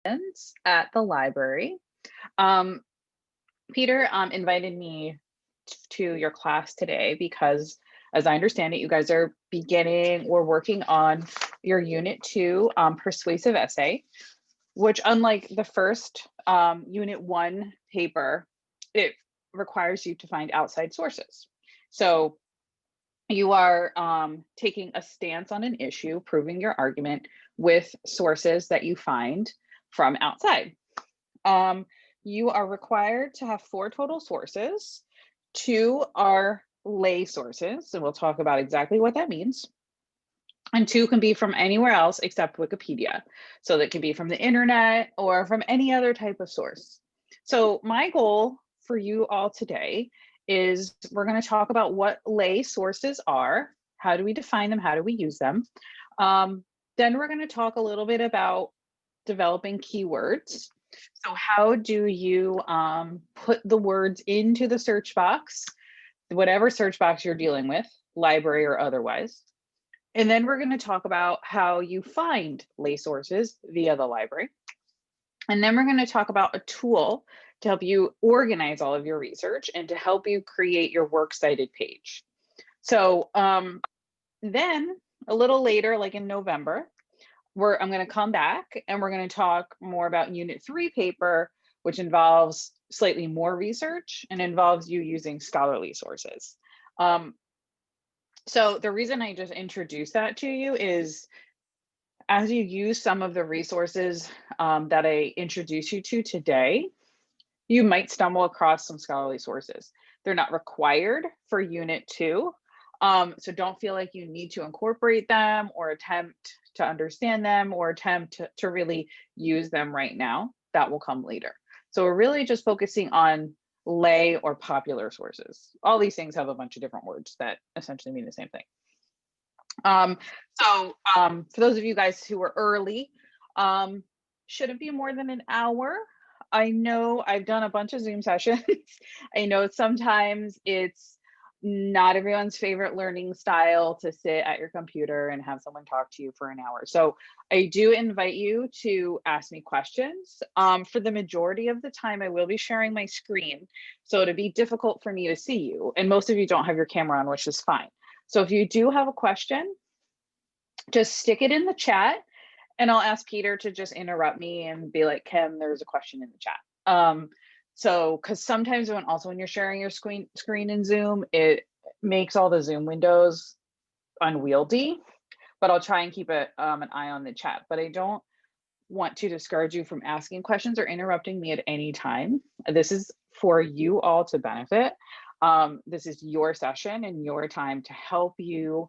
at the library. Um, Peter invited me to your class today because, as I understand it, you guys are beginning or working on your Unit 2 persuasive essay, which, unlike the first Unit 1 paper, it requires you to find outside sources. So you are taking a stance on an issue, proving your argument with sources that you find from outside. You are required to have 4 total sources. 2 are lay sources, and we'll talk about exactly what that means. And 2 can be from anywhere else except Wikipedia. So that can be from the internet or from any other type of source. So my goal for you all today is we're going to talk about what lay sources are. How do we define them? How do we use them? Then we're going to talk a little bit about developing keywords. So how do you put the words into the search box, whatever search box you're dealing with, library or otherwise. And then we're going to talk about how you find lay sources via the library. And then we're going to talk about a tool to help you organize all of your research and to help you create your works cited page. So then a little later, like in November, I'm going to come back and we're going to talk more about Unit 3 paper, which involves slightly more research and involves you using scholarly sources. So the reason I just introduced that to you is as you use some of the resources that I introduce you to today, you might stumble across some scholarly sources. They're not required for Unit 2. So don't feel like you need to incorporate them or attempt to understand them or attempt to really use them right now. That will come later. So we're really just focusing on lay or popular sources. All these things have a bunch of different words that essentially mean the same thing. For those of you guys who are early, shouldn't be more than an hour. I know I've done a bunch of Zoom sessions. I know sometimes it's not everyone's favorite learning style to sit at your computer and have someone talk to you for an hour. So I do invite you to ask me questions. For the majority of the time, I will be sharing my screen. So it'll be difficult for me to see you. And most of you don't have your camera on, which is fine. So if you do have a question, just stick it in the chat and I'll ask Peter to just interrupt me and be like, Kim, there's a question in the chat. Because sometimes when you're sharing your screen in Zoom, it makes all the Zoom windows unwieldy, but I'll try and keep an eye on the chat. But I don't want to discourage you from asking questions or interrupting me at any time. This is for you all to benefit. This is your session and your time to help you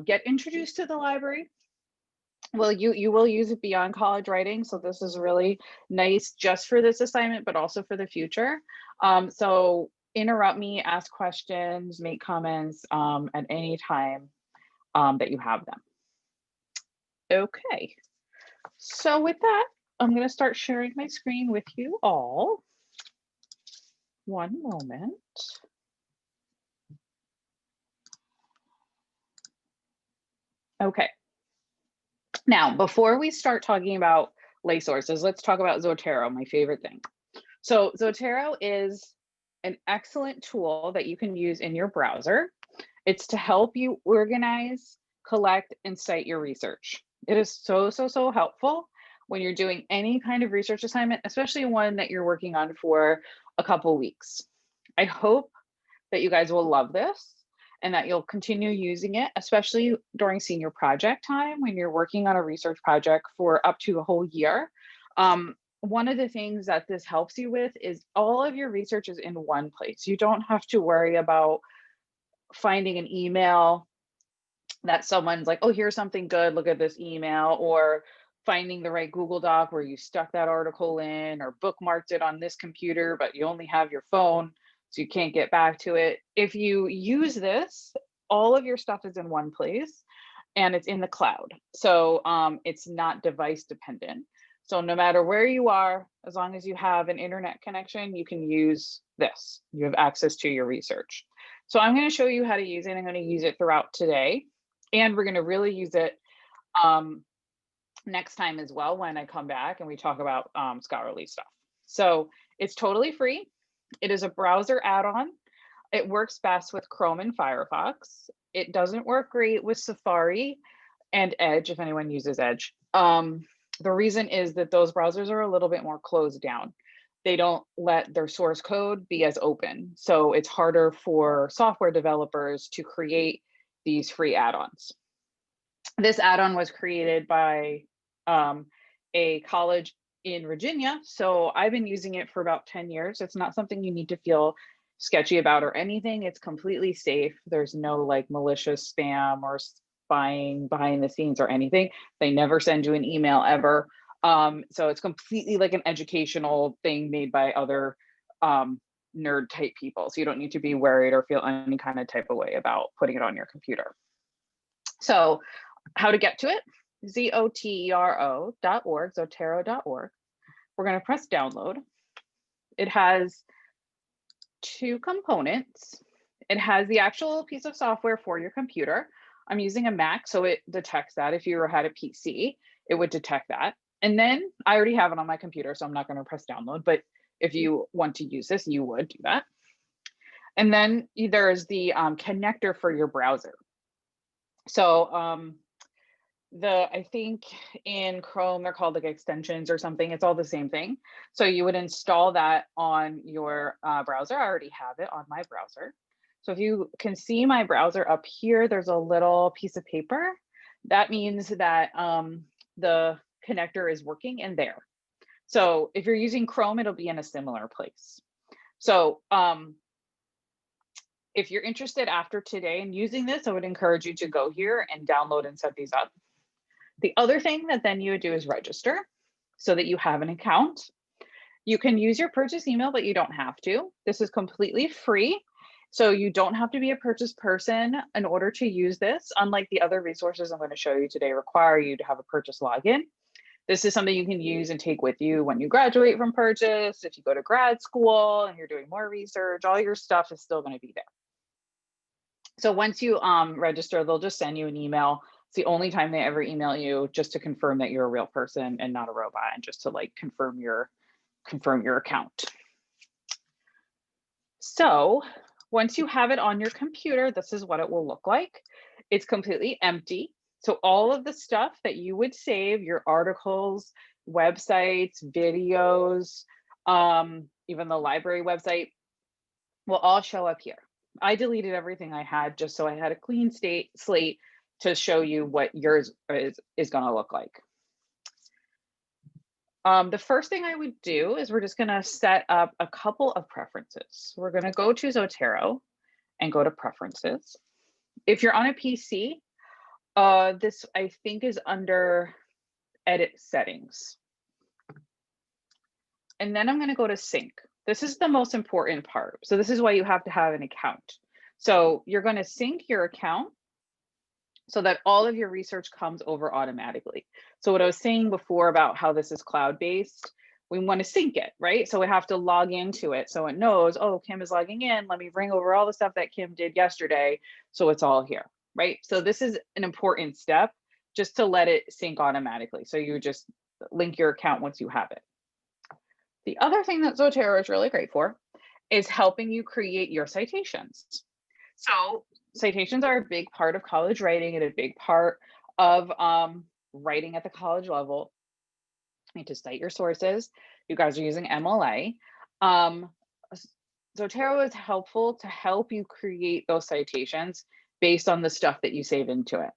get introduced to the library. Well, you will use it beyond college writing, so this is really nice just for this assignment, but also for the future. So interrupt me, ask questions, make comments at any time that you have them. Okay, so with that, I'm going to start sharing my screen with you all. One moment. Okay. Now, before we start talking about lay sources, let's talk about Zotero, my favorite thing. So Zotero is an excellent tool that you can use in your browser. It's to help you organize, collect, and cite your research. It is so helpful when you're doing any kind of research assignment, especially one that you're working on for a couple weeks. I hope that you guys will love this and that you'll continue using it, especially during senior project time when you're working on a research project for up to a whole year. One of the things that this helps you with is all of your research is in one place. You don't have to worry about finding an email that someone's like, oh, here's something good, look at this email, or finding the right Google Doc where you stuck that article in or bookmarked it on this computer, but you only have your phone, so you can't get back to it. If you use this, all of your stuff is in one place and it's in the cloud. So it's not device dependent. So no matter where you are, as long as you have an internet connection, you can use this. You have access to your research. So I'm going to show you how to use it. I'm going to use it throughout today. And we're going to really use it next time as well when I come back and we talk about scholarly stuff. So it's totally free. It is a browser add-on. It works best with Chrome and Firefox. It doesn't work great with Safari and Edge, if anyone uses Edge. The reason is that those browsers are a little bit more closed down. They don't let their source code be as open. So it's harder for software developers to create these free add-ons. This add-on was created by a college in Virginia. So I've been using it for about 10 years. It's not something you need to feel sketchy about or anything. It's completely safe. There's no like malicious spam or spying behind the scenes or anything. They never send you an email ever. So it's completely like an educational thing made by other nerd type people. So you don't need to be worried or feel any kind of type of way about putting it on your computer. So how to get to it? Zotero.org, Zotero.org. We're going to press download. It has two components. It has the actual piece of software for your computer. I'm using a Mac, so it detects that. If you had a PC, it would detect that. And then I already have it on my computer, so I'm not going to press download. But if you want to use this, you would do that. And then there's the connector for your browser. So I think in Chrome, they're called like extensions or something. It's all the same thing. So you would install that on your browser. I already have it on my browser. So if you can see my browser up here, there's a little piece of paper. That means that the connector is working in there. So if you're using Chrome, it'll be in a similar place. So if you're interested after today in using this, I would encourage you to go here and download and set these up. The other thing that then you would do is register so that you have an account. You can use your purchase email, but you don't have to. This is completely free. So you don't have to be a purchase person in order to use this. Unlike the other resources I'm going to show you today require you to have a purchase login. This is something you can use and take with you when you graduate from purchase. If you go to grad school and you're doing more research, all your stuff is still going to be there. So once you register, they'll just send you an email. It's the only time they ever email you, just to confirm that you're a real person and not a robot, and just to like confirm your account. So once you have it on your computer, this is what it will look like. It's completely empty. So all of the stuff that you would save, your articles, websites, videos, even the library website, will all show up here. I deleted everything I had just so I had a clean slate to show you what yours is going to look like. The first thing I would do is we're just going to set up a couple of preferences. We're going to go to Zotero and go to preferences. If you're on a PC, this I think is under edit settings. And then I'm going to go to sync. This is the most important part. So this is why you have to have an account. So you're going to sync your account so that all of your research comes over automatically. So what I was saying before about how this is cloud-based, we want to sync it, right? So we have to log into it so it knows, oh, Kim is logging in. Let me bring over all the stuff that Kim did yesterday. So it's all here, right? So this is an important step just to let it sync automatically. So you just link your account once you have it. The other thing that Zotero is really great for is helping you create your citations. So citations are a big part of college writing and a big part of writing at the college level. You need to cite your sources. You guys are using MLA. Zotero is helpful to help you create those citations based on the stuff that you save into it.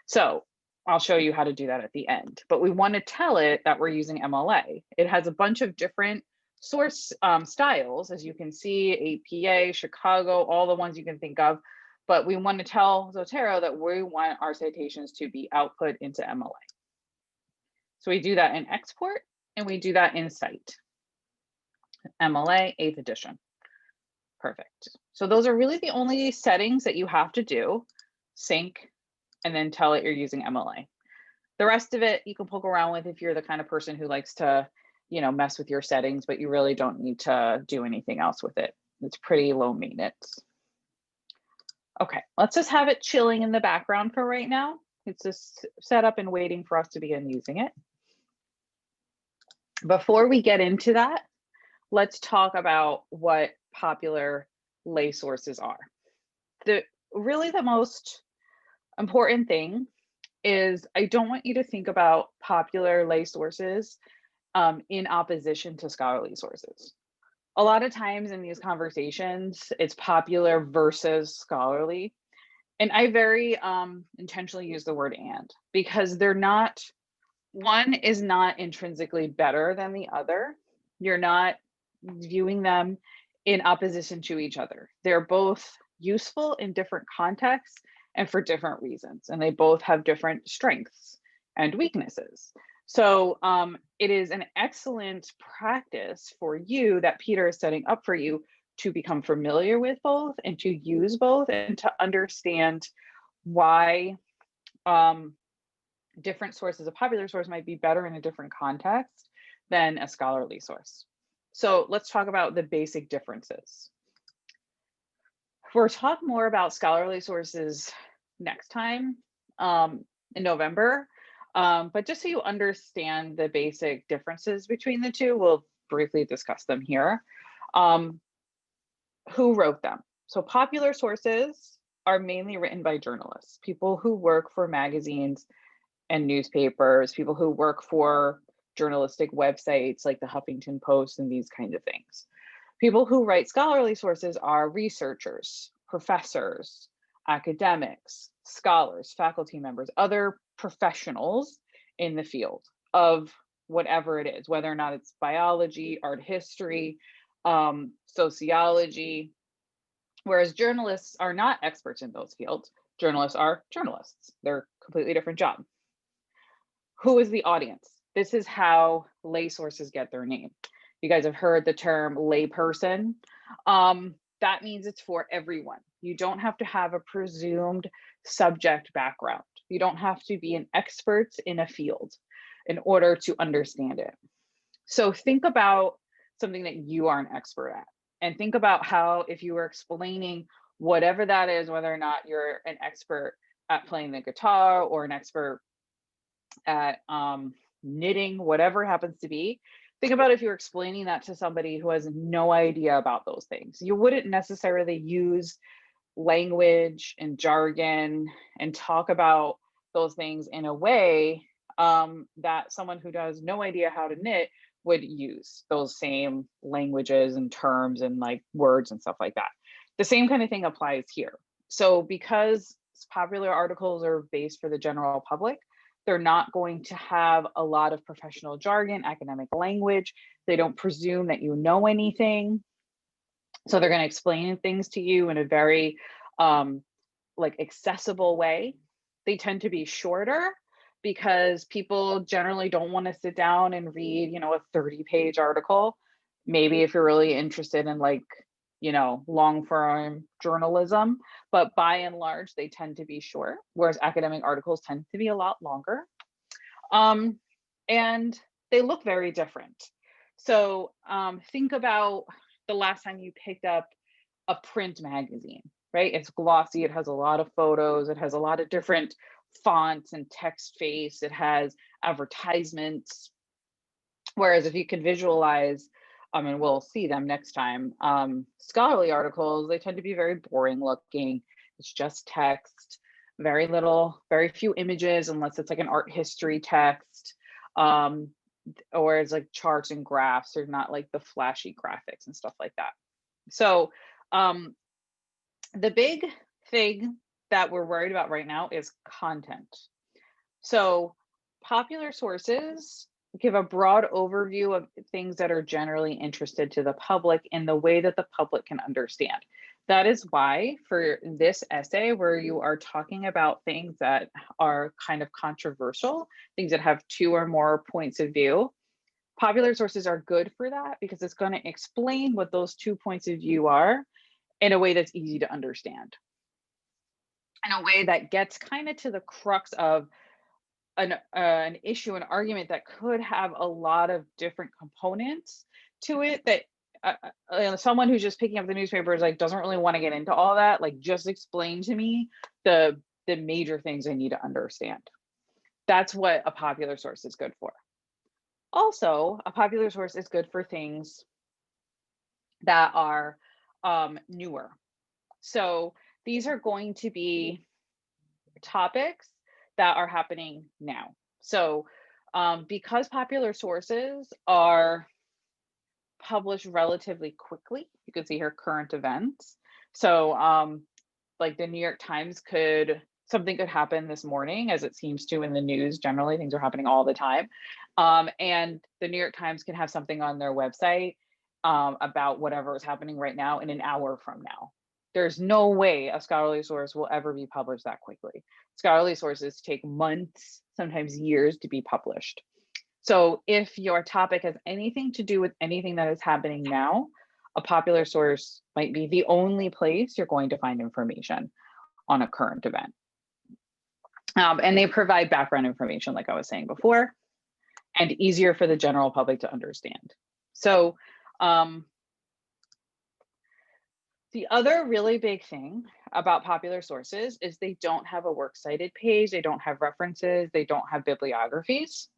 So I'll show you how to do that at the end, but we want to tell it that we're using MLA. It has a bunch of different source styles, as you can see, APA, Chicago, all the ones you can think of, but we want to tell Zotero that we want our citations to be output into MLA. So we do that in export and we do that in cite. MLA 8th edition. Perfect. So those are really the only settings that you have to do. Sync, and then tell it you're using MLA. The rest of it you can poke around with if you're the kind of person who likes to, you know, mess with your settings, but you really don't need to do anything else with it. It's pretty low maintenance. Okay, let's just have it chilling in the background for right now. It's just set up and waiting for us to begin using it. Before we get into that, let's talk about what popular lay sources are. Really the most important thing is I don't want you to think about popular lay sources in opposition to scholarly sources. A lot of times in these conversations, it's popular versus scholarly. And I very intentionally use the word and, because they're not, one is not intrinsically better than the other. You're not viewing them in opposition to each other. They're both useful in different contexts and for different reasons, and they both have different strengths and weaknesses. So it is an excellent practice for you that Peter is setting up for you to become familiar with both and to use both and to understand why different sources, a popular source might be better in a different context than a scholarly source. So let's talk about the basic differences. We'll talk more about scholarly sources next time in November. But just so you understand the basic differences between the two, we'll briefly discuss them here. Who wrote them? So popular sources are mainly written by journalists, people who work for magazines and newspapers, people who work for journalistic websites like the Huffington Post and these kinds of things. People who write scholarly sources are researchers, professors, academics, scholars, faculty members, other professionals in the field of whatever it is, whether or not it's biology, art history, sociology, whereas journalists are not experts in those fields. Journalists are journalists. They're a completely different job. Who is the audience? This is how lay sources get their name. You guys have heard the term layperson. That means it's for everyone. You don't have to have a presumed subject background. You don't have to be an expert in a field in order to understand it. So think about something that you are an expert at, and think about how if you were explaining whatever that is, whether or not you're an expert at playing the guitar or an expert at knitting, whatever it happens to be, think about if you're explaining that to somebody who has no idea about those things. You wouldn't necessarily use language and jargon and talk about those things in a way that someone who does no idea how to knit would use those same languages and terms and like words and stuff like that. The same kind of thing applies here. So because popular articles are based for the general public, they're not going to have a lot of professional jargon, academic language. They don't presume that you know anything. So they're going to explain things to you in a very like accessible way. They tend to be shorter because people generally don't want to sit down and read, you know, a 30-page article. Maybe if you're really interested in like, you know, long form journalism, but by and large, they tend to be short, whereas academic articles tend to be a lot longer. And they look very different. So think about the last time you picked up a print magazine, right? It's glossy, it has a lot of photos, it has a lot of different fonts and text face, it has advertisements. Whereas if you could visualize, and we'll see them next time, scholarly articles, they tend to be very boring looking. It's just text, very little, very few images, unless it's like an art history text, or it's like charts and graphs, or not like the flashy graphics and stuff like that. So the big thing that we're worried about right now is content. So popular sources give a broad overview of things that are generally interested to the public in the way that the public can understand. That is why for this essay, where you are talking about things that are kind of controversial, things that have two or more points of view, popular sources are good for that because it's going to explain what those 2 points of view are in a way that's easy to understand, in a way that gets kind of to the crux of an issue, an argument that could have a lot of different components to it that someone who's just picking up the newspaper is like, doesn't really want to get into all that. Like, just explain to me the the major things I need to understand. That's what a popular source is good for. Also, a popular source is good for things that are newer. So these are going to be topics that are happening now. So because popular sources are published relatively quickly, you can see here current events. So like the New York Times something could happen this morning, as it seems to in the news. Generally, things are happening all the time. And the New York Times can have something on their website about whatever is happening right now in an hour from now. There's no way a scholarly source will ever be published that quickly. Scholarly sources take months, sometimes years to be published. So if your topic has anything to do with anything that is happening now, a popular source might be the only place you're going to find information on a current event. And they provide background information, like I was saying before, and easier for the general public to understand. So the other really big thing about popular sources is they don't have a works cited page, they don't have references, they don't have bibliographies,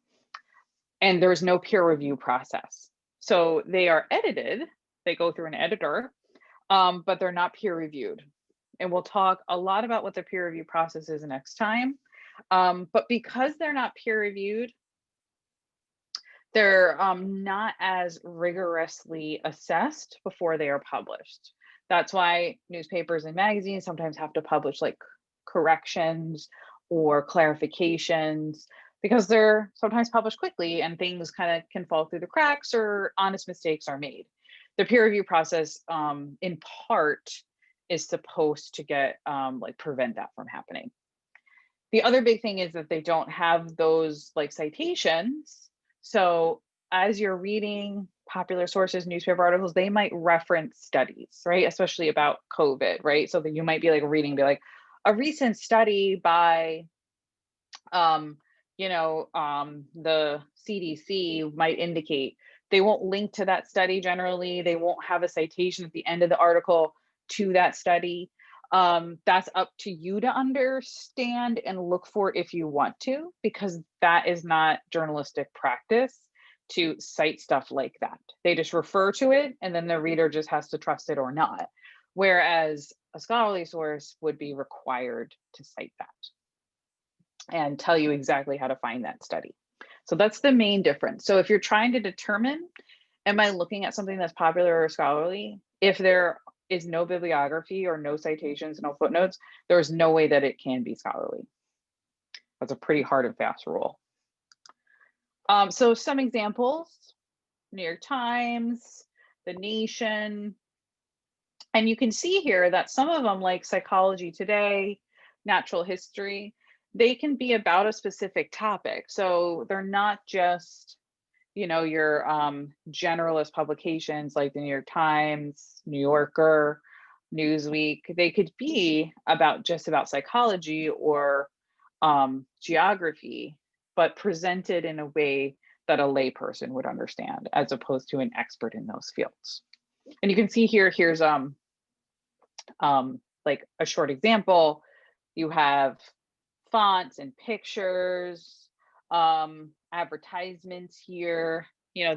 and there's no peer review process. So they are edited, they go through an editor, but they're not peer reviewed. And we'll talk a lot about what the peer review process is next time. But because they're not peer reviewed, they're not as rigorously assessed before they are published. That's why newspapers and magazines sometimes have to publish like corrections or clarifications, because they're sometimes published quickly and things kind of can fall through the cracks or honest mistakes are made. The peer review process in part is supposed to get like prevent that from happening. The other big thing is that they don't have those like citations. So as you're reading popular sources, newspaper articles, they might reference studies, right? Especially about COVID, right? So that you might be like reading, be like, a recent study by, the CDC might indicate. They won't link to that study generally. They won't have a citation at the end of the article to that study. That's up to you to understand and look for if you want to, because that is not journalistic practice to cite stuff like that. They just refer to it and then the reader just has to trust it or not. Whereas a scholarly source would be required to cite that and tell you exactly how to find that study. So that's the main difference. So if you're trying to determine, am I looking at something that's popular or scholarly? If there is no bibliography or no citations, no footnotes, there's no way that it can be scholarly. That's a pretty hard and fast rule. So some examples: New York Times, The Nation, and you can see here that some of them, like Psychology Today, Natural History, they can be about a specific topic. So they're not just, your generalist publications like the New York Times, New Yorker, Newsweek. They could be just about psychology or geography, but presented in a way that a layperson would understand, as opposed to an expert in those fields. And you can see here, here's like a short example. You have fonts and pictures, advertisements here.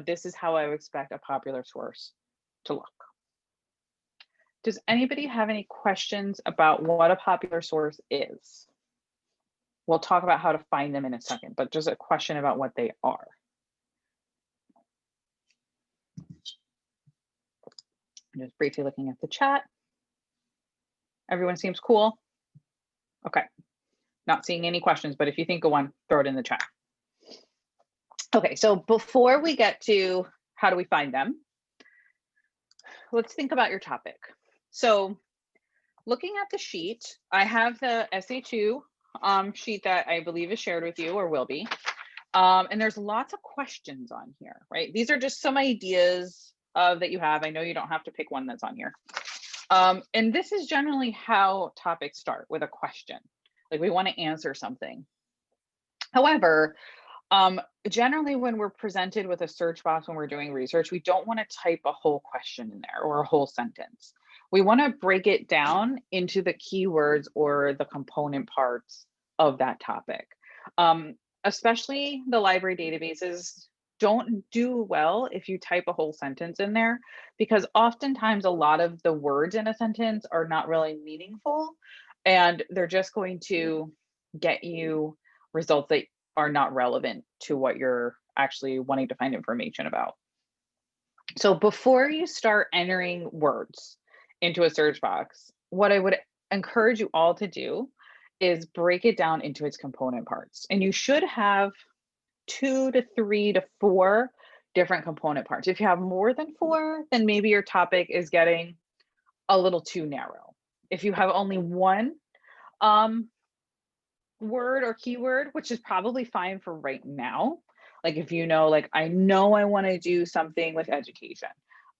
This is how I would expect a popular source to look. Does anybody have any questions about what a popular source is? We'll talk about how to find them in a second, but just a question about what they are. I'm just briefly looking at the chat. Everyone seems cool. Okay, not seeing any questions, but if you think of one, throw it in the chat. Okay, so before we get to how do we find them, let's think about your topic. So looking at the sheet, I have the SA2 sheet that I believe is shared with you or will be. And there's lots of questions on here, right? These are just some ideas that you have. I know you don't have to pick one that's on here. And this is generally how topics start, with a question. Like, we want to answer something. However, generally when we're presented with a search box when we're doing research, we don't want to type a whole question in there or a whole sentence. we want to break it down into the keywords or the component parts of that topic. Especially the library databases don't do well if you type a whole sentence in there, because oftentimes a lot of the words in a sentence are not really meaningful, and they're just going to get you results that are not relevant to what you're actually wanting to find information about. So before you start entering words into a search box, what I would encourage you all to do is break it down into its component parts. And you should have 2 to 3 to 4 different component parts. If you have more than 4, then maybe your topic is getting a little too narrow. If you have only one word or keyword, which is probably fine for right now. Like if you know, like, I know I want to do something with education.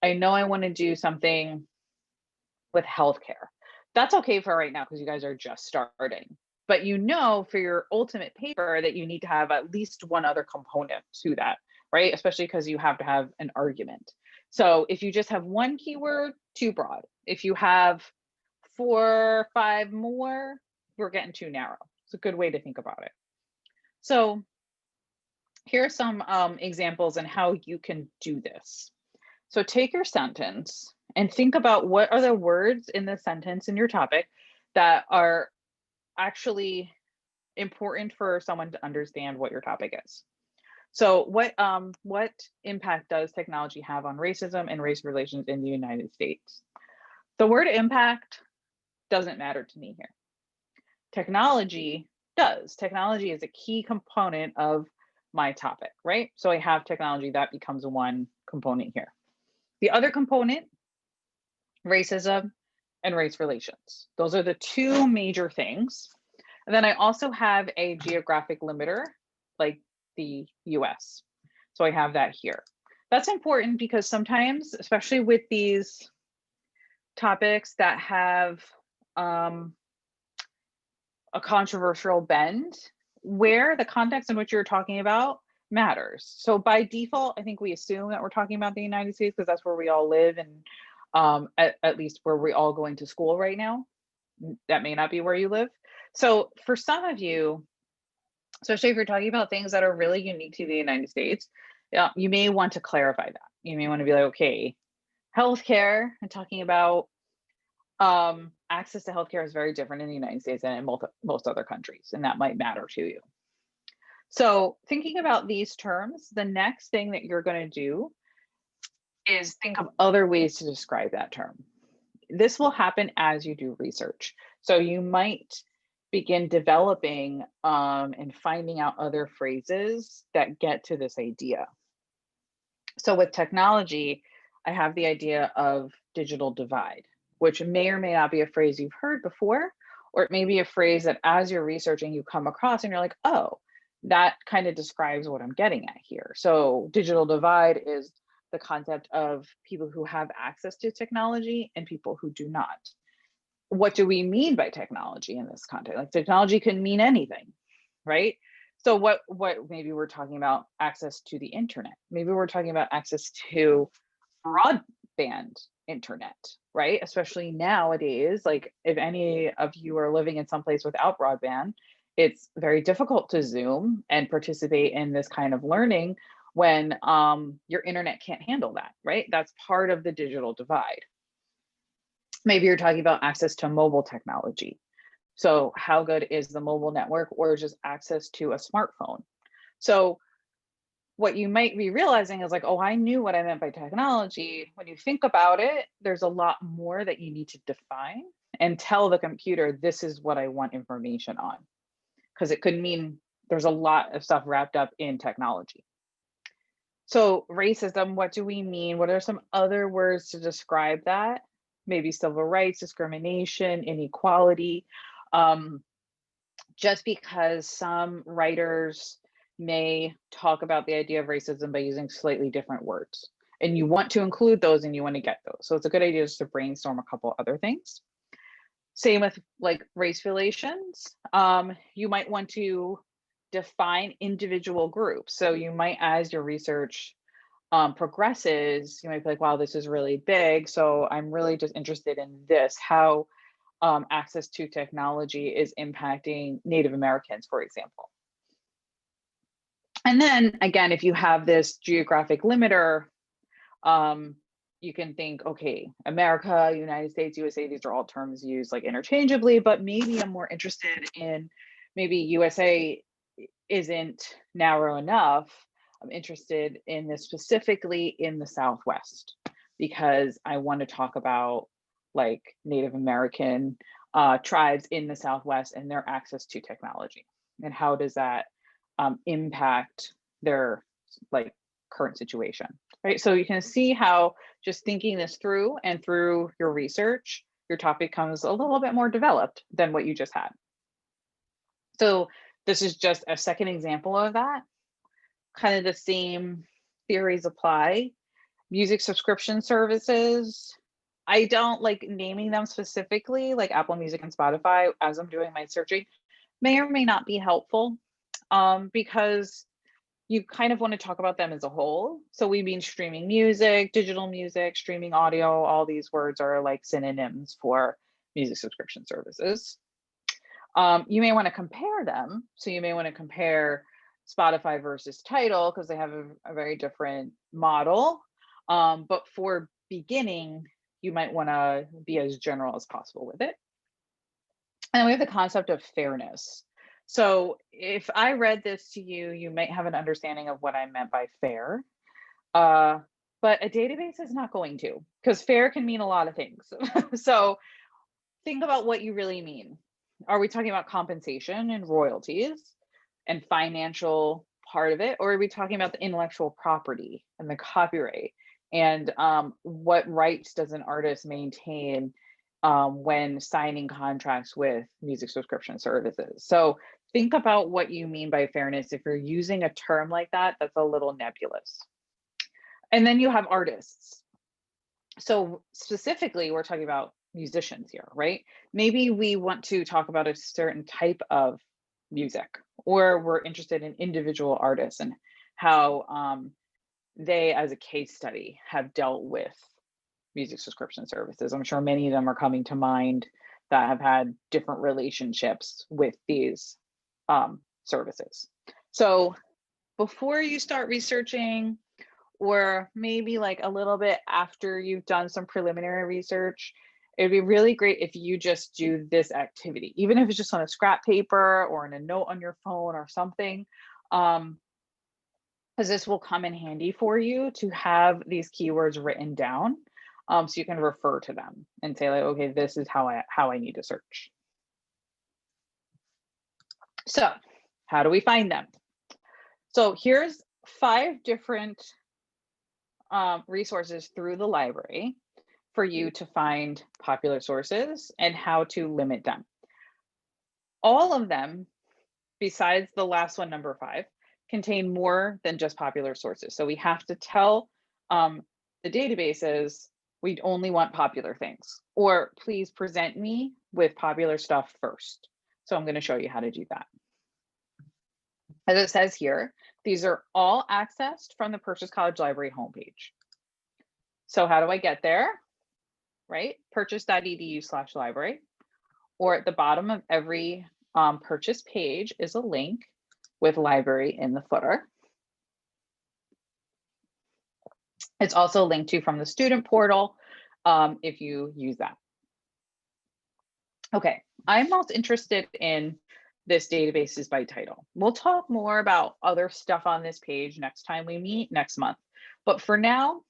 I know I want to do something with healthcare. That's okay for right now because you guys are just starting. But you know, for your ultimate paper that you need to have at least one other component to that, right? Especially because you have to have an argument. So if you just have one keyword, too broad. If you have 4, 5 more, we're getting too narrow. It's a good way to think about it. So here are some examples on how you can do this. So take your sentence and think about what are the words in the sentence in your topic that are actually important for someone to understand what your topic is. So what impact does technology have on racism and race relations in the United States? The word impact doesn't matter to me here. Technology does. Technology is a key component of my topic, right? So I have technology, that becomes one component here. The other component, racism and race relations. Those are the two major things. And then I also have a geographic limiter, like the US. So I have that here. That's important because sometimes, especially with these topics that have a controversial bend, where the context in which you're talking about matters. So by default, I think we assume that we're talking about the United States because that's where we all live, and at least where we're all going to school right now. That may not be where you live. So for some of you, especially if you're talking about things that are really unique to the United States, you may want to clarify that. You may want to be like, okay, healthcare, and talking about access to healthcare is very different in the United States than in most other countries, and that might matter to you. So thinking about these terms, the next thing that you're going to do is think of other ways to describe that term. This will happen as you do research. So you might begin developing and finding out other phrases that get to this idea. So with technology, I have the idea of digital divide, which may or may not be a phrase you've heard before, or it may be a phrase that as you're researching, you come across and you're like, oh, that kind of describes what I'm getting at here. So digital divide is the concept of people who have access to technology and people who do not. What do we mean by technology in this context? Like, technology can mean anything, right? So what maybe we're talking about access to the internet. Maybe we're talking about access to broadband internet, right? Especially nowadays, like if any of you are living in some place without broadband, it's very difficult to Zoom and participate in this kind of learning when your internet can't handle that, right? That's part of the digital divide. Maybe you're talking about access to mobile technology. So how good is the mobile network, or just access to a smartphone? So what you might be realizing is like, oh, I knew what I meant by technology. When you think about it, there's a lot more that you need to define and tell the computer, this is what I want information on. Because it could mean there's a lot of stuff wrapped up in technology. So racism, what do we mean? What are some other words to describe that? Maybe civil rights, discrimination, inequality. Just because some writers may talk about the idea of racism by using slightly different words, and you want to include those and you want to get those. So it's a good idea just to brainstorm a couple other things. Same with like race relations. You might want to define individual groups. So you might, as your research progresses, you might be like, wow, this is really big. So I'm really just interested in this, how access to technology is impacting Native Americans, for example. And then again, if you have this geographic limiter, you can think, okay, America, United States, USA, these are all terms used like interchangeably, but maybe I'm more interested in, maybe USA isn't narrow enough. I'm interested in this specifically in the Southwest, because I want to talk about like Native American tribes in the Southwest and their access to technology, and how does that impact their like current situation, right? So you can see how just thinking this through and through your research, your topic becomes a little bit more developed than what you just had. So this is just a second example of that. Kind of the same theories apply. Music subscription services, I don't like naming them specifically, like Apple Music and Spotify, as I'm doing my searching, may or may not be helpful, because you kind of want to talk about them as a whole. So we mean streaming music, digital music, streaming audio, all these words are like synonyms for music subscription services. You may want to compare them. So you may want to compare Spotify versus Tidal because they have a very different model. But for beginning, you might want to be as general as possible with it. And then we have the concept of fairness. So if I read this to you, you might have an understanding of what I meant by fair. But a database is not going to, because fair can mean a lot of things. So think about what you really mean. Are we talking about compensation and royalties and financial part of it? Or are we talking about the intellectual property and the copyright? And what rights does an artist maintain when signing contracts with music subscription services? So think about what you mean by fairness. If you're using a term like that, that's a little nebulous. And then you have artists. So specifically, we're talking about musicians here, right? Maybe we want to talk about a certain type of music, or we're interested in individual artists and how they, as a case study, have dealt with music subscription services. I'm sure many of them are coming to mind that have had different relationships with these services. So before you start researching, or maybe like a little bit after you've done some preliminary research, it'd be really great if you just do this activity, even if it's just on a scrap paper or in a note on your phone or something, because this will come in handy for you to have these keywords written down, so you can refer to them and say like, okay, this is how I need to search. So how do we find them? So here's 5 different resources through the library for you to find popular sources and how to limit them. All of them, besides the last one, number 5, contain more than just popular sources. So we have to tell the databases we only want popular things, or please present me with popular stuff first. So I'm going to show you how to do that. As it says here, these are all accessed from the Purchase College Library homepage. So how do I get there? Right? Purchase.edu/library, or at the bottom of every purchase page is a link with library in the footer. It's also linked to from the student portal if you use that. Okay, I'm most interested in this databases by title. We'll talk more about other stuff on this page next time we meet next month. But for now,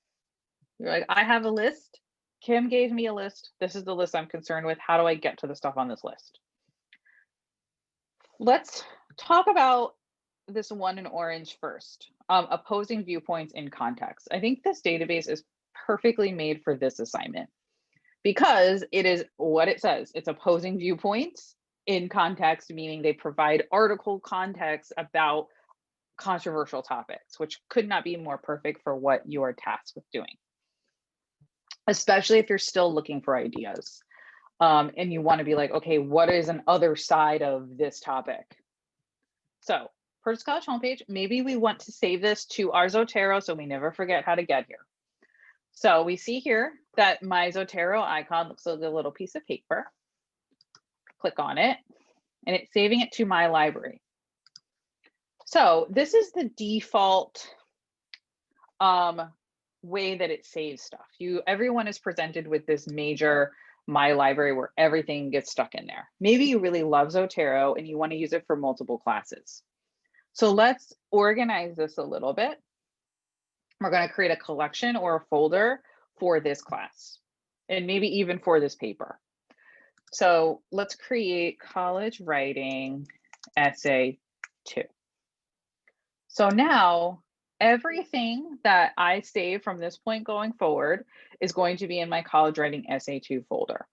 you're like, I have a list. Kim gave me a list. This is the list I'm concerned with. How do I get to the stuff on this list? Let's talk about this one in orange first. Opposing viewpoints in context. I think this database is perfectly made for this assignment because it is what it says. It's opposing viewpoints in context, meaning they provide article context about controversial topics, which could not be more perfect for what you are tasked with doing, especially if you're still looking for ideas and you want to be like, okay, what is an other side of this topic? So Purchase College homepage. Maybe we want to save this to our Zotero so we never forget how to get here. So we see here that my Zotero icon looks like a little piece of paper. Click on it, and it's saving it to my library. So this is the default way that it saves stuff. Everyone is presented with this major My Library where everything gets stuck in there. Maybe you really love Zotero and you want to use it for multiple classes. So let's organize this a little bit. We're going to create a collection or a folder for this class, and maybe even for this paper. So let's create College Writing Essay 2. So now everything that I save from this point going forward is going to be in my College Writing Essay 2 folder.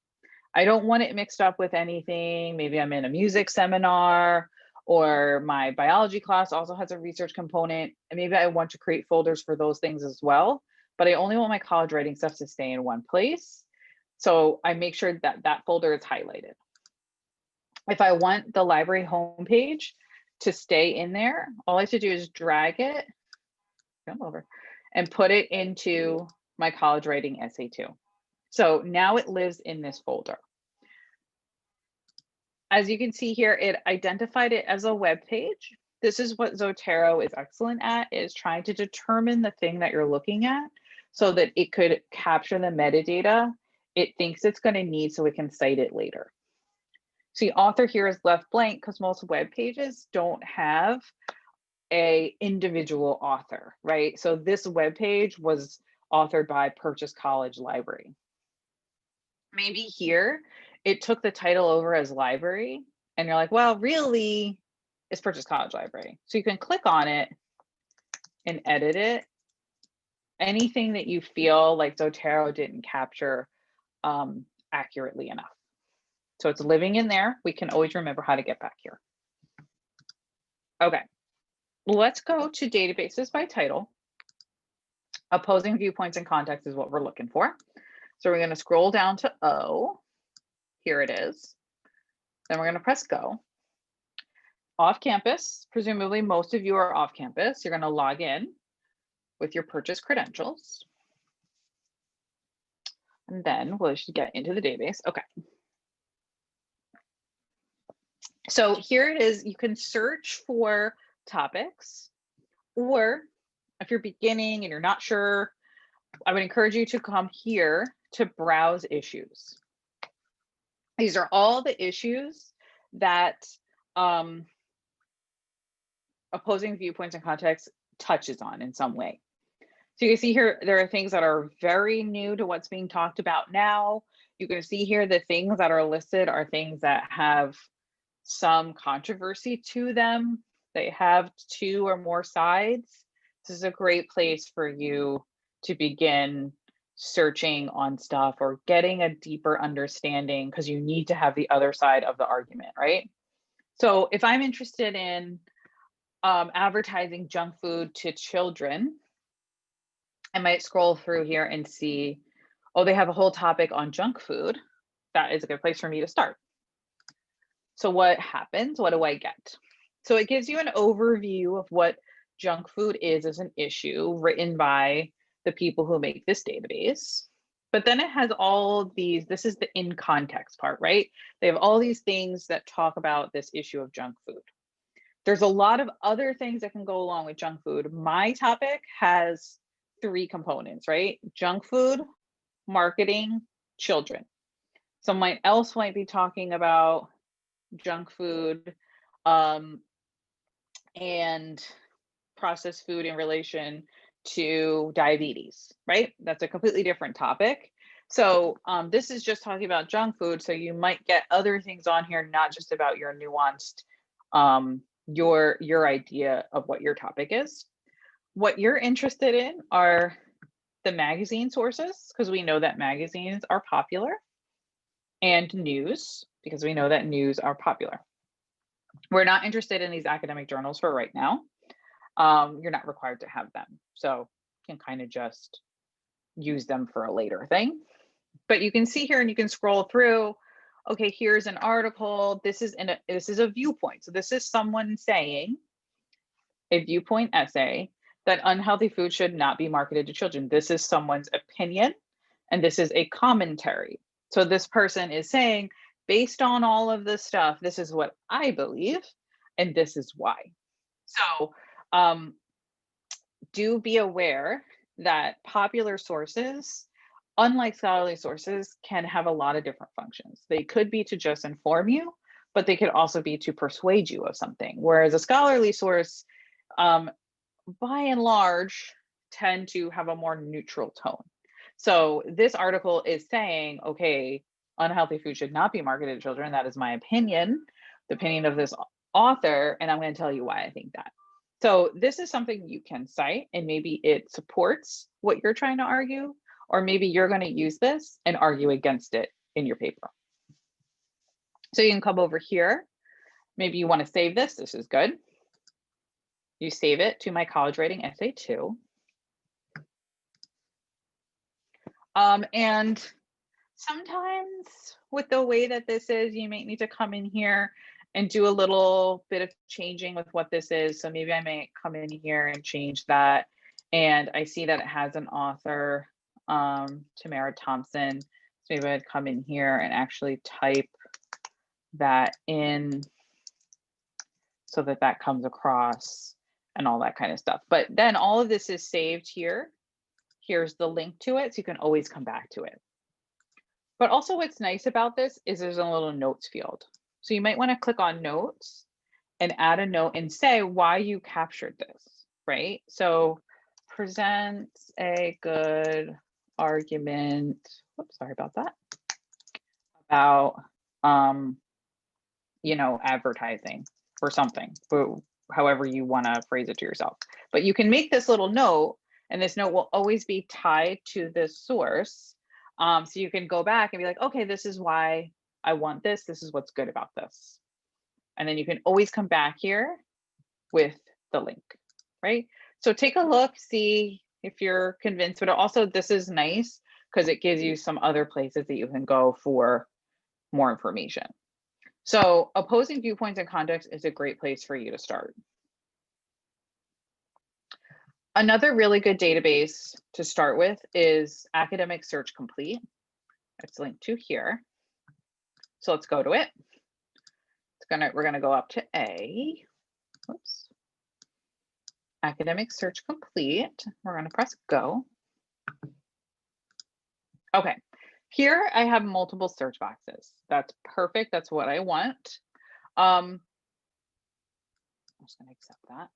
I don't want it mixed up with anything. Maybe I'm in a music seminar, or my biology class also has a research component, and maybe I want to create folders for those things as well, but I only want my college writing stuff to stay in one place. So I make sure that that folder is highlighted. If I want the library homepage to stay in there, all I have to do is drag it, come over, and put it into my College Writing Essay 2. So now it lives in this folder. As you can see here, it identified it as a web page. This is what Zotero is excellent at, is trying to determine the thing that you're looking at so that it could capture the metadata it thinks it's going to need so it can cite it later. See, author here is left blank because most web pages don't have a individual author, right? So this web page was authored by Purchase College Library. Maybe here it took the title over as library, and you're like, well, really, it's Purchase College Library. So you can click on it and edit it. Anything that you feel like Zotero didn't capture accurately enough. So it's living in there. We can always remember how to get back here. Okay, let's go to databases by title. Opposing viewpoints and context is what we're looking for. So we're going to scroll down to O. Here it is. Then we're going to press go. Off campus, presumably most of you are off campus. You're going to log in with your purchase credentials. And then we should get into the database. Okay. So here it is. You can search for topics, or if you're beginning and you're not sure, I would encourage you to come here to browse issues. These are all the issues that opposing viewpoints and context touches on in some way. So you can see here, there are things that are very new to what's being talked about now. You can see here the things that are listed are things that have some controversy to them. They have 2 or more sides. This is a great place for you to begin searching on stuff or getting a deeper understanding, because you need to have the other side of the argument, right? So if I'm interested in advertising junk food to children, I might scroll through here and see, oh, they have a whole topic on junk food. That is a good place for me to start. So what happens? What do I get? So it gives you an overview of what junk food is as an issue written by the people who make this database. But then it has all these, this is the in context part, right? They have all these things that talk about this issue of junk food. There's a lot of other things that can go along with junk food. My topic has 3 components, right? Junk food, marketing, children. Someone else might be talking about junk food and processed food in relation to diabetes, right? That's a completely different topic. So this is just talking about junk food. So you might get other things on here, not just about your nuanced, your idea of what your topic is. What you're interested in are the magazine sources, because we know that magazines are popular, and news, because we know that news are popular. We're not interested in these academic journals for right now. You're not required to have them, so you can kind of just use them for a later thing. But you can see here, and you can scroll through. Okay, here's an article. This is a viewpoint. So this is someone saying, a viewpoint essay that unhealthy food should not be marketed to children. This is someone's opinion, and this is a commentary. So this person is saying, based on all of this stuff, this is what I believe, and this is why. So do be aware that popular sources, unlike scholarly sources, can have a lot of different functions. They could be to just inform you, but they could also be to persuade you of something. Whereas a scholarly source, by and large, tend to have a more neutral tone. So this article is saying, okay, unhealthy food should not be marketed to children. That is my opinion, the opinion of this author, and I'm going to tell you why I think that. So this is something you can cite, and maybe it supports what you're trying to argue, or maybe you're going to use this and argue against it in your paper. So you can come over here. Maybe you want to save this. This is good. You save it to my college writing essay 2. And sometimes with the way that this is, you may need to come in here and do a little bit of changing with what this is. So maybe I may come in here and change that. And I see that it has an author, Tamara Thompson. So maybe I'd come in here and actually type that in so that that comes across and all that kind of stuff. But then all of this is saved here. Here's the link to it, so you can always come back to it. But also what's nice about this is there's a little notes field. So you might want to click on notes and add a note and say why you captured this, right? So presents a good argument, whoops, sorry about that, about, you know, advertising or something, however you want to phrase it to yourself. But you can make this little note, and this note will always be tied to this source. So you can go back and be like, okay, this is why I want this. This is what's good about this. And then you can always come back here with the link, right? So take a look, see if you're convinced, but also this is nice because it gives you some other places that you can go for more information. So opposing viewpoints and context is a great place for you to start. Another really good database to start with is Academic Search Complete. It's linked to here. So let's go to it. We're gonna go up to A. Whoops. Academic Search Complete. We're gonna press go. Okay, here I have multiple search boxes. That's perfect. That's what I want. I'm just gonna accept that.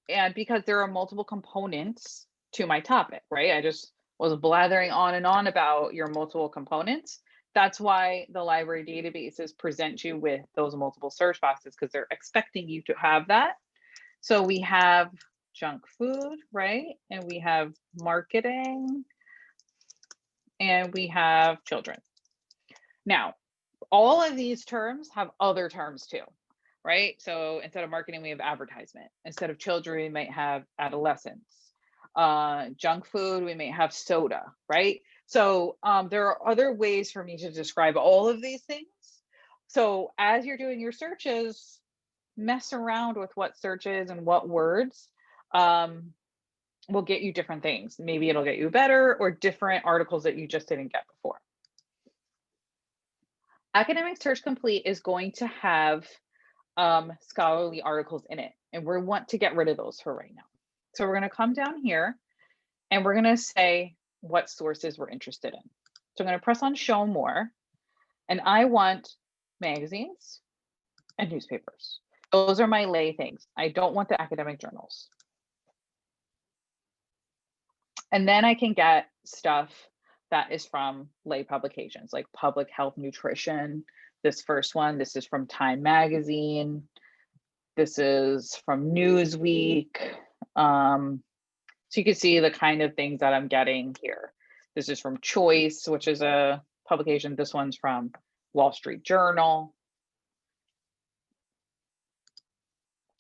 And because there are multiple components to my topic, right? I just was blathering on and on about your multiple components. That's why the library databases present you with those multiple search boxes, because they're expecting you to have that. So we have junk food, right? And we have marketing, and we have children. Now, all of these terms have other terms too, right? So instead of marketing, we have advertisement. Instead of children, we might have adolescents. Junk food, we may have soda, right? So there are other ways for me to describe all of these things. So as you're doing your searches, mess around with what searches and what words will get you different things. Maybe it'll get you better or different articles that you just didn't get before. Academic Search Complete is going to have scholarly articles in it, and we want to get rid of those for right now. So we're going to come down here and we're going to say what sources we're interested in. So I'm going to press on show more, and I want magazines and newspapers. Those are my lay things. I don't want the academic journals. And then I can get stuff that is from lay publications like Public Health Nutrition. This first one, this is from Time Magazine. This is from Newsweek. So you can see the kind of things that I'm getting here. This is from Choice, which is a publication. This one's from Wall Street Journal.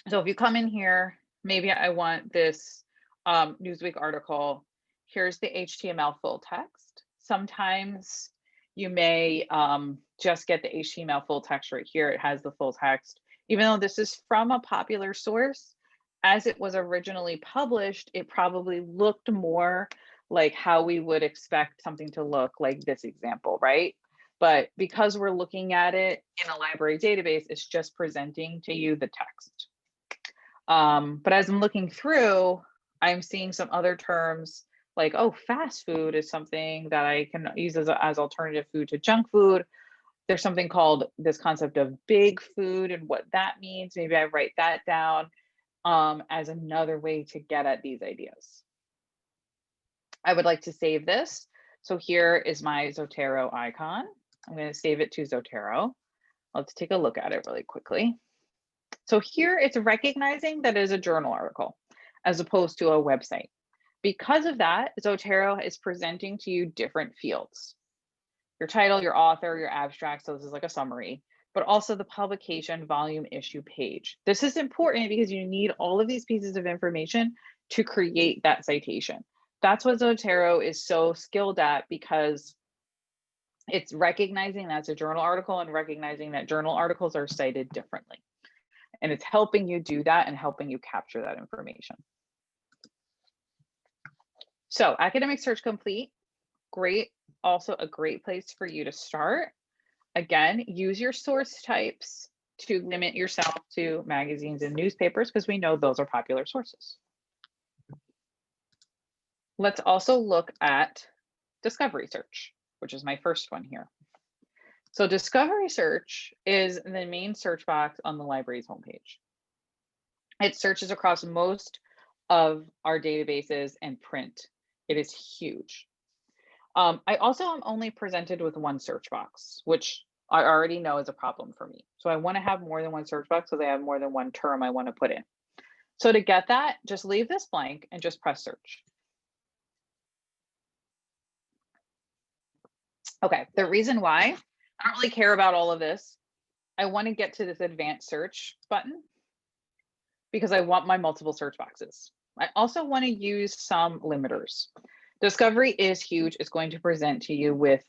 So if you come in here, maybe I want this Newsweek article. Here's the HTML full text. Sometimes you may just get the HTML full text right here. It has the full text. Even though this is from a popular source, as it was originally published, it probably looked more like how we would expect something to look like this example, right? But because we're looking at it in a library database, it's just presenting to you the text. But as I'm looking through, I'm seeing some other terms like, oh, fast food is something that I can use as alternative food to junk food. There's something called this concept of big food and what that means. Maybe I write that down as another way to get at these ideas. I would like to save this. So here is my Zotero icon. I'm going to save it to Zotero. Let's take a look at it really quickly. So here it's recognizing that it is a journal article as opposed to a website. Because of that, Zotero is presenting to you different fields. Your title, your author, your abstract, so this is like a summary, but also the publication, volume, issue, page. This is important because you need all of these pieces of information to create that citation. That's what Zotero is so skilled at, because it's recognizing that's a journal article and recognizing that journal articles are cited differently. And it's helping you do that and helping you capture that information. So Academic Search Complete, great. Also a great place for you to start. Again, use your source types to limit yourself to magazines and newspapers, because we know those are popular sources. Let's also look at discovery search, which is my first one here. So discovery search is the main search box on the library's homepage. It searches across most of our databases and print. It is huge. I also am only presented with one search box, which I already know is a problem for me. So I want to have more than one search box so they have more than one term I want to put in. So to get that, just leave this blank and just press search. Okay, the reason why I don't really care about all of this, I want to get to this advanced search button because I want my multiple search boxes. I also want to use some limiters. Discovery is huge. It's going to present to you with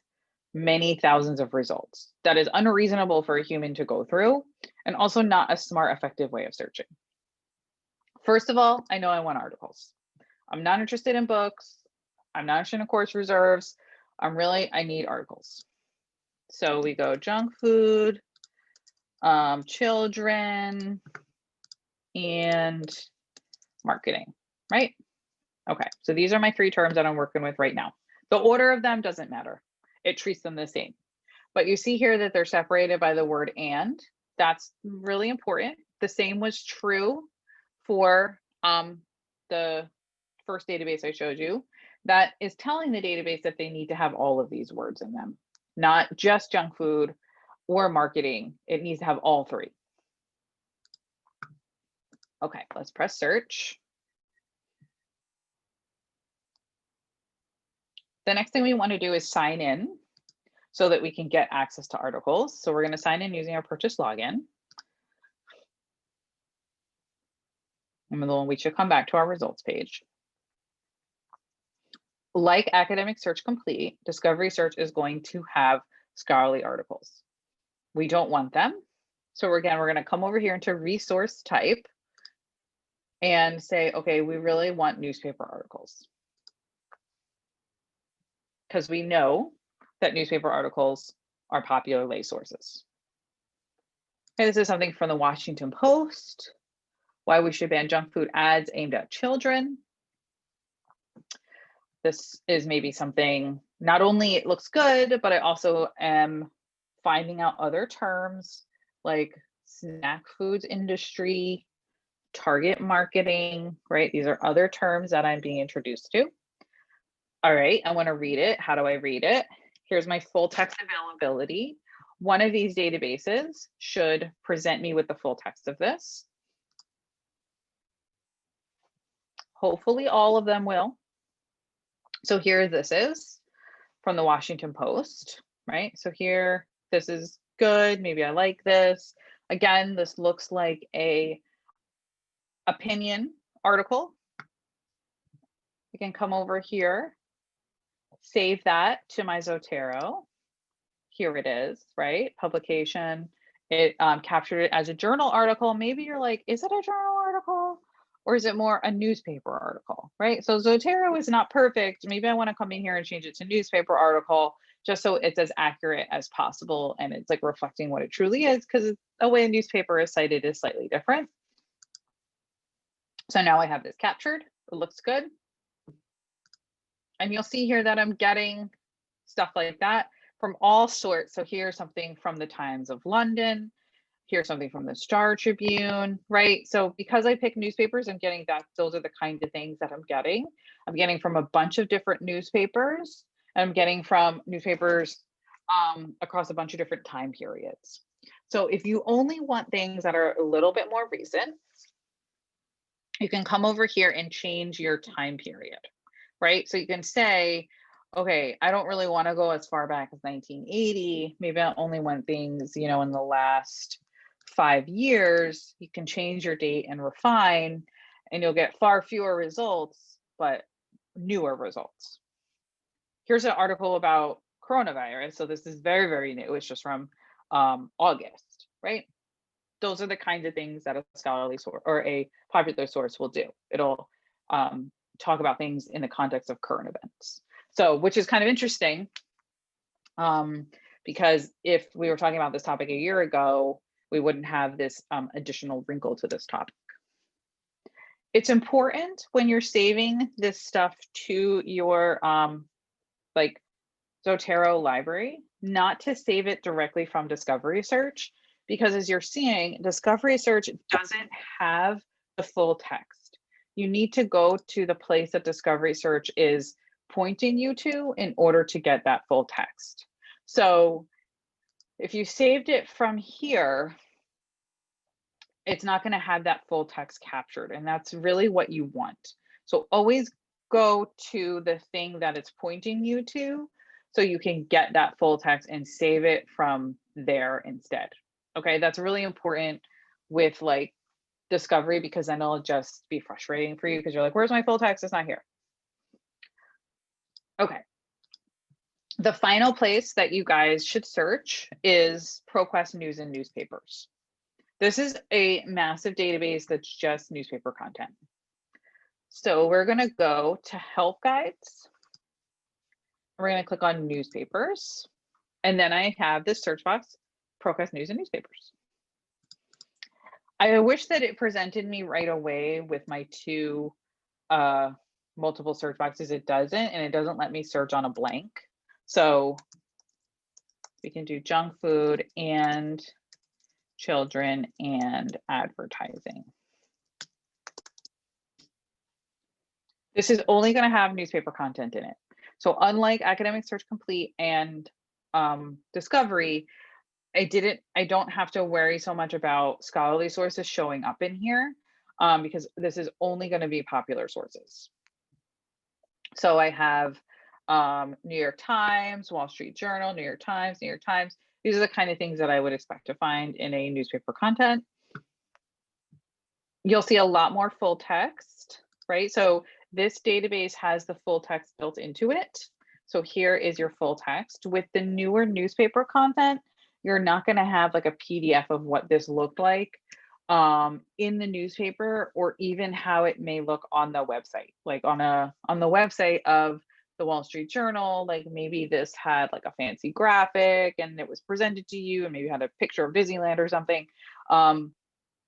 many thousands of results. That is unreasonable for a human to go through, and also not a smart, effective way of searching. First of all, I know I want articles. I'm not interested in books. I'm not interested in course reserves. I need articles. So we go junk food, children, and marketing, right? Okay, so these are my 3 terms that I'm working with right now. The order of them doesn't matter. It treats them the same. But you see here that they're separated by the word and. That's really important. The same was true for the first database I showed you. That is telling the database that they need to have all of these words in them, not just junk food or marketing. It needs to have all 3. Okay, let's press search. The next thing we want to do is sign in so that we can get access to articles. So we're going to sign in using our purchase login. And then we should come back to our results page. Like Academic Search Complete, Discovery Search is going to have scholarly articles. We don't want them. So we're going to come over here into resource type and say, okay, we really want newspaper articles, because we know that newspaper articles are popular lay sources. Okay, this is something from the Washington Post, why we should ban junk food ads aimed at children. This is maybe something, not only it looks good, but I also am finding out other terms like snack foods industry, target marketing, right? These are other terms that I'm being introduced to. All right, I want to read it. How do I read it? Here's my full text availability. One of these databases should present me with the full text of this. Hopefully all of them will. So here this is from the Washington Post, right? So here, this is good. Maybe I like this. Again, this looks like a opinion article. We can come over here, save that to my Zotero. Here it is, right? Publication, It captured it as a journal article. Maybe you're like, is it a journal article or is it more a newspaper article, right? So Zotero is not perfect. Maybe I want to come in here and change it to newspaper article just so it's as accurate as possible and it's like reflecting what it truly is, because the way a newspaper is cited is slightly different. So now I have this captured. It looks good. And you'll see here that I'm getting stuff like that from all sorts. So here's something from the Times of London. Here's something from the Star Tribune, right? So because I pick newspapers, I'm getting that. Those are the kind of things that I'm getting. I'm getting from a bunch of different newspapers. I'm getting from newspapers across a bunch of different time periods. So if you only want things that are a little bit more recent, you can come over here and change your time period, right? So you can say, okay, I don't really want to go as far back as 1980. Maybe I only want things, you know, in the last 5 years. You can change your date and refine, and you'll get far fewer results, but newer results. Here's an article about coronavirus. So this is very, very new. It's just from August, right? Those are the kinds of things that a scholarly source or a popular source will do. It'll talk about things in the context of current events. So, which is kind of interesting, because if we were talking about this topic a year ago, we wouldn't have this additional wrinkle to this topic. It's important when you're saving this stuff to your like Zotero library, not to save it directly from Discovery Search, because as you're seeing, Discovery Search doesn't have the full text. You need to go to the place that Discovery Search is pointing you to in order to get that full text. So if you saved it from here, it's not going to have that full text captured, and that's really what you want. So always go to the thing that it's pointing you to so you can get that full text and save it from there instead. Okay, that's really important with like Discovery, because then it'll just be frustrating for you because you're like, where's my full text? It's not here. Okay. The final place that you guys should search is ProQuest News and Newspapers. This is a massive database that's just newspaper content. So we're going to go to Help Guides. We're going to click on Newspapers. And then I have this search box, ProQuest News and Newspapers. I wish that it presented me right away with my two multiple search boxes. It doesn't, and it doesn't let me search on a blank. So we can do junk food and children and advertising. This is only going to have newspaper content in it. So unlike Academic Search Complete and Discovery, I don't have to worry so much about scholarly sources showing up in here, because this is only going to be popular sources. So I have New York Times, Wall Street Journal, New York Times, New York Times. These are the kind of things that I would expect to find in a newspaper content. You'll see a lot more full text, right? So this database has the full text built into it. So here is your full text. With the newer newspaper content, you're not going to have like a PDF of what this looked like in the newspaper, or even how it may look on the website. Like on the website of the Wall Street Journal, like maybe this had like a fancy graphic and it was presented to you, and maybe had a picture of Disneyland or something.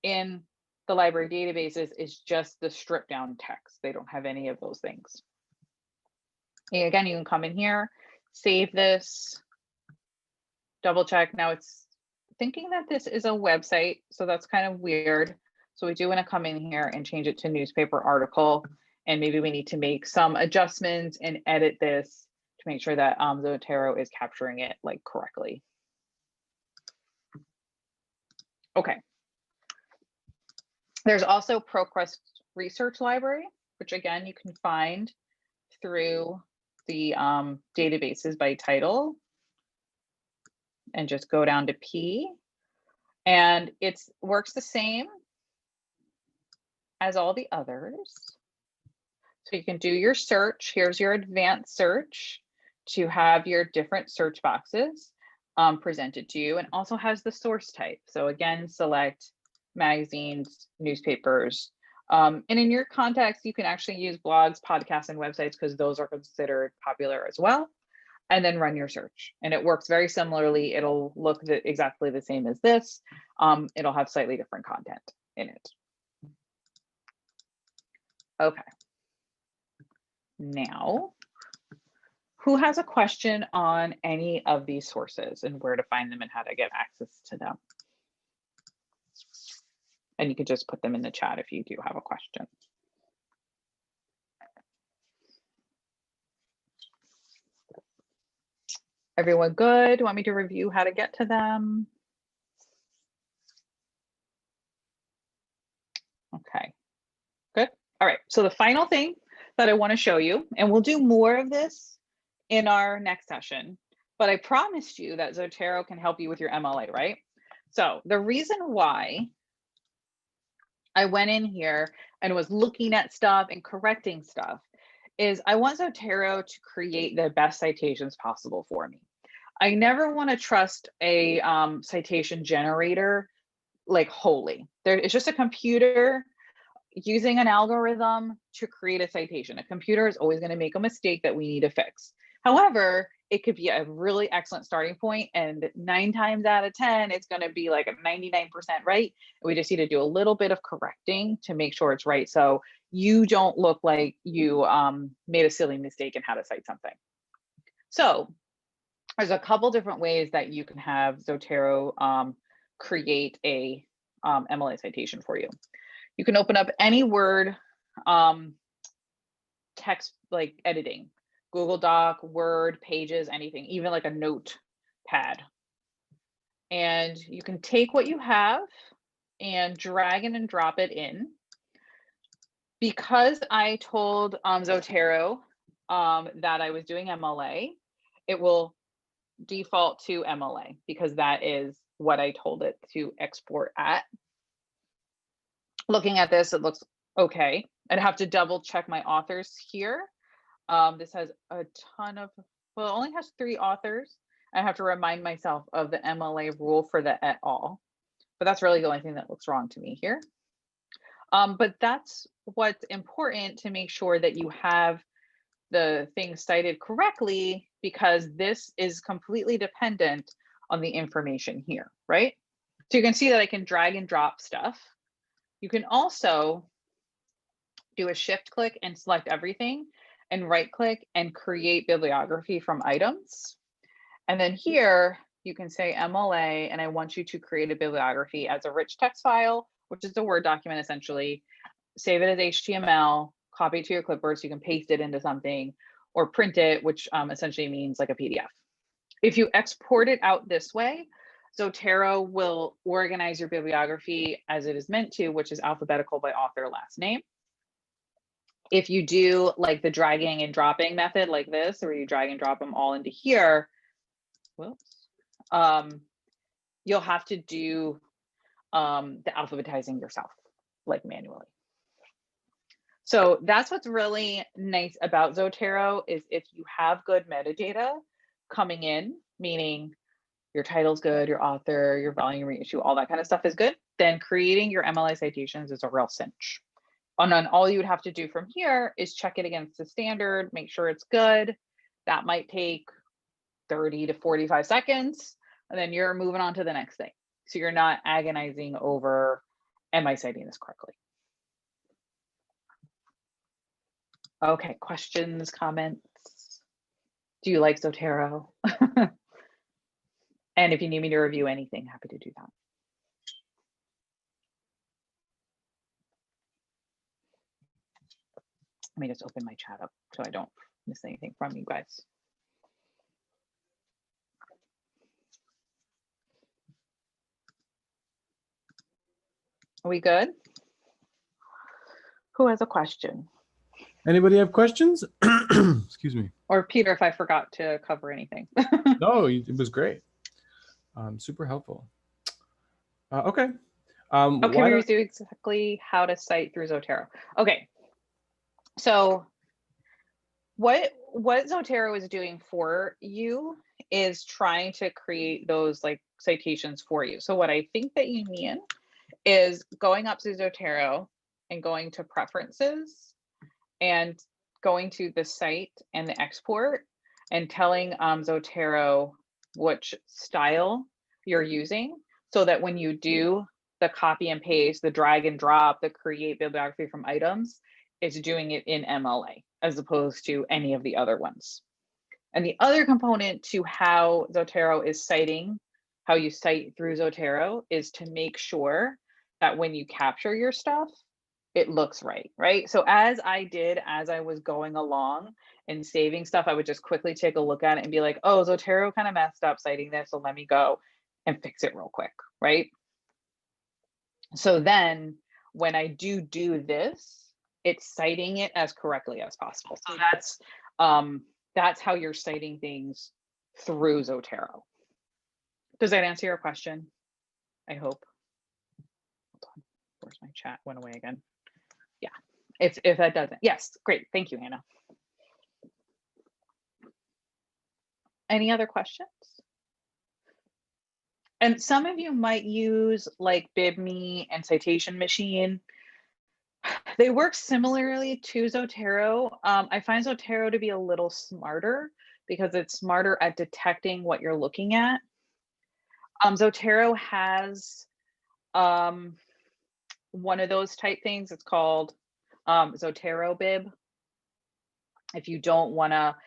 In the library databases, is just the stripped down text. They don't have any of those things. And again, you can come in here, save this, double check. Now it's thinking that this is a website, so that's kind of weird. So we do want to come in here and change it to newspaper article, and maybe we need to make some adjustments and edit this to make sure that Zotero is capturing it like correctly. Okay. There's also ProQuest Research Library, which again, you can find through the databases by title, and just go down to P, and it works the same as all the others. So you can do your search. Here's your advanced search to have your different search boxes. presented to you, and also has the source type. So again, select magazines, newspapers. And in your context, you can actually use blogs, podcasts, and websites because those are considered popular as well. And then run your search. And it works very similarly. It'll look exactly the same as this. It'll have slightly different content in it. Okay. Now, who has a question on any of these sources and where to find them and how to get access to them? And you can just put them in the chat if you do have a question. Everyone good? Want me to review how to get to them? Okay, good. All right, so the final thing that I want to show you, and we'll do more of this in our next session, but I promised you that Zotero can help you with your MLA, right? So the reason why I went in here and was looking at stuff and correcting stuff is I want Zotero to create the best citations possible for me. I never want to trust a citation generator like wholly. It's just a computer using an algorithm to create a citation. A computer is always going to make a mistake that we need to fix. However, it could be a really excellent starting point, and 9 times out of 10, it's going to be like a 99% right. We just need to do a little bit of correcting to make sure it's right, so you don't look like you made a silly mistake in how to cite something. So there's a couple different ways that you can have Zotero create a MLA citation for you. You can open up any Word text like editing, Google Doc, Word, Pages, anything, even like a notepad. And you can take what you have and drag it and drop it in. Because I told Zotero that I was doing MLA, it will default to MLA because that is what I told it to export at. Looking at this, it looks okay. I'd have to double check my authors here. This has a ton of, well, it only has 3 authors. I have to remind myself of the MLA rule for the et al. But that's really the only thing that looks wrong to me here. But that's what's important to make sure that you have the things cited correctly, because this is completely dependent on the information here, right? So you can see that I can drag and drop stuff. You can also do a shift click and select everything and right click and create bibliography from items. And then here you can say MLA, and I want you to create a bibliography as a rich text file, which is a Word document essentially. Save it as HTML, copy it to your clipboard so you can paste it into something, or print it, which essentially means like a PDF. If you export it out this way, Zotero will organize your bibliography as it is meant to, which is alphabetical by author last name. If you do like the dragging and dropping method like this, where you drag and drop them all into here, whoops, you'll have to do the alphabetizing yourself, like manually. So that's what's really nice about Zotero is if you have good metadata coming in, meaning your title's good, your author, your volume, reissue, all that kind of stuff is good, then creating your MLA citations is a real cinch. And then all you would have to do from here is check it against the standard, make sure it's good. That might take 30 to 45 seconds, and then you're moving on to the next thing. So you're not agonizing over, am I citing this correctly? Okay, questions, comments? Do you like Zotero? And if you need me to review anything, happy to do that. Let me just open my chat up so I don't miss anything from you guys. Are we good? Who has a question? Anybody have questions? Excuse me. Or Peter, if I forgot to cover anything. No, it was great. Super helpful. Okay. Okay, we review exactly how to cite through Zotero. Okay. So what Zotero is doing for you is trying to create those like citations for you. So what I think that you mean is going up to Zotero and going to preferences and going to the site and the export and telling Zotero which style you're using, so that when you do the copy and paste, the drag and drop, the create bibliography from items, it's doing it in MLA as opposed to any of the other ones. And the other component to how Zotero is citing, how you cite through Zotero, is to make sure that when you capture your stuff, it looks right, right? So as I was going along and saving stuff, I would just quickly take a look at it and be like, oh, Zotero kind of messed up citing this, so let me go and fix it real quick, right? So then when I do this, it's citing it as correctly as possible. So that's how you're citing things through Zotero. Does that answer your question? I hope. Hold on. Where's my chat? Went away again. Yeah, if that doesn't. Yes, great. Thank you, Hannah. Any other questions? And some of you might use like BibMe and Citation Machine. They work similarly to Zotero. I find Zotero to be a little smarter because it's smarter at detecting what you're looking at. Zotero has one of those type things. It's called Zotero Bib. If you don't want to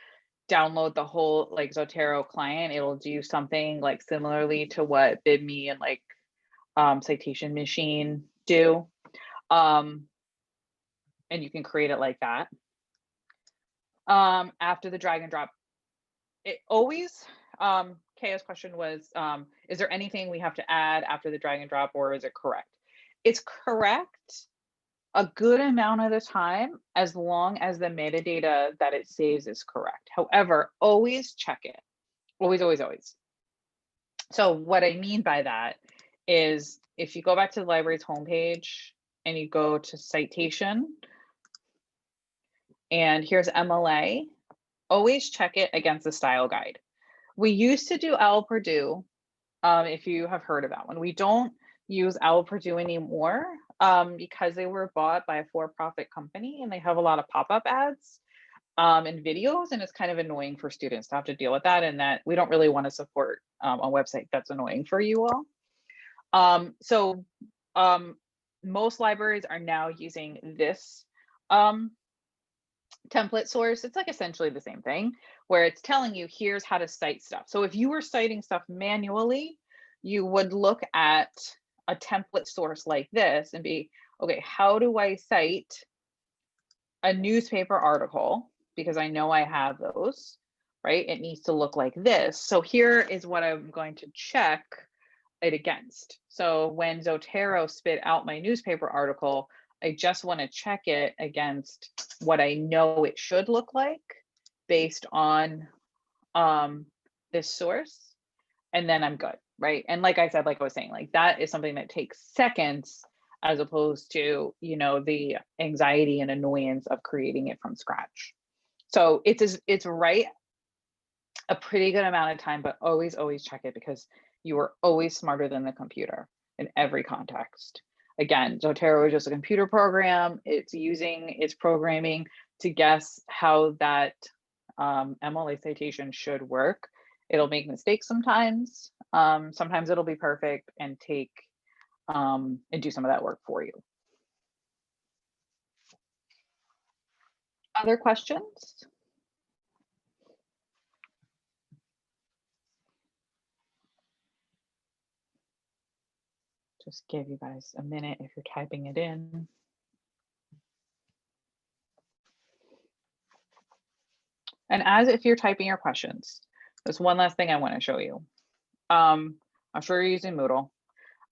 download the whole like Zotero client, it'll do something like similarly to what BibMe and like Citation Machine do. And you can create it like that. After the drag and drop, it always, Kaya's question was, is there anything we have to add after the drag and drop, or is it correct? It's correct a good amount of the time, as long as the metadata that it saves is correct. However, always check it. Always, always, always. So what I mean by that is if you go back to the library's homepage and you go to citation, and here's MLA, always check it against the style guide. We used to do OWL Purdue, if you have heard of that one. We don't use OWL Purdue anymore because they were bought by a for-profit company and they have a lot of pop-up ads and videos, and it's kind of annoying for students to have to deal with that, and that we don't really want to support a website that's annoying for you all. So most libraries are now using this template source. It's like essentially the same thing, where it's telling you here's how to cite stuff. So if you were citing stuff manually, you would look at a template source like this and be, okay, how do I cite a newspaper article? Because I know I have those, right? It needs to look like this. So here is what I'm going to check it against. So when Zotero spit out my newspaper article, I just want to check it against what I know it should look like based on this source, and then I'm good, right? And like I said, like I was saying, like that is something that takes seconds as opposed to, you know, the anxiety and annoyance of creating it from scratch. So it's right a pretty good amount of time, but always, always check it, because you are always smarter than the computer in every context. Again, Zotero is just a computer program. It's using its programming to guess how that MLA citation should work. It'll make mistakes sometimes. Sometimes it'll be perfect and take and do some of that work for you. Other questions? Just give you guys a minute if you're typing it in. And as if you're typing your questions, there's one last thing I want to show you. I'm sure you're using Moodle.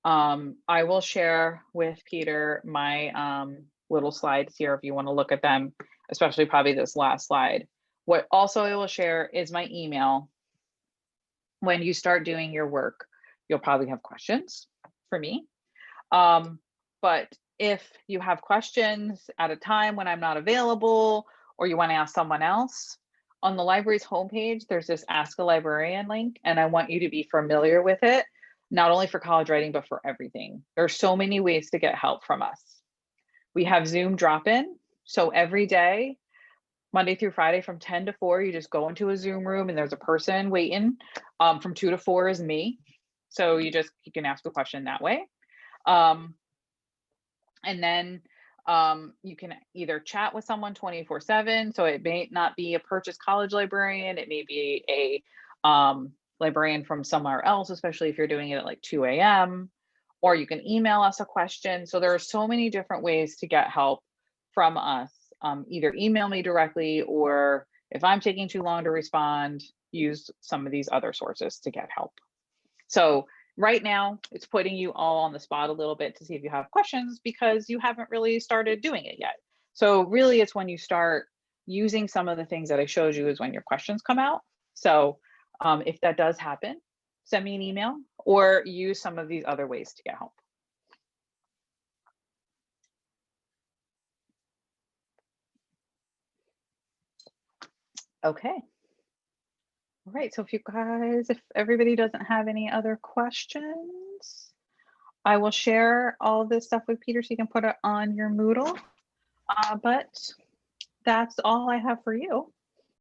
I will share with Peter my little slides here if you want to look at them, especially probably this last slide. What also I will share is my email. When you start doing your work, you'll probably have questions for me. But if you have questions at a time when I'm not available, or you want to ask someone else, on the library's homepage, there's this Ask a Librarian link, and I want you to be familiar with it, not only for college writing, but for everything. There's so many ways to get help from us. We have Zoom drop-in. So every day, Monday through Friday from 10 to 4, you just go into a Zoom room and there's a person waiting. From 2 to 4 is me. So you can ask a question that way. And then you can either chat with someone 24/7. So it may not be a Purchase College librarian. It may be a librarian from somewhere else, especially if you're doing it at like 2 a.m. Or you can email us a question. So there are so many different ways to get help from us. Either email me directly, or if I'm taking too long to respond, use some of these other sources to get help. So right now, it's putting you all on the spot a little bit to see if you have questions because you haven't really started doing it yet. So really, it's when you start using some of the things that I showed you is when your questions come out. So if that does happen, send me an email or use some of these other ways to get help. Okay. All right, so if everybody doesn't have any other questions, I will share all this stuff with Peter so you can put it on your Moodle. But that's all I have for you.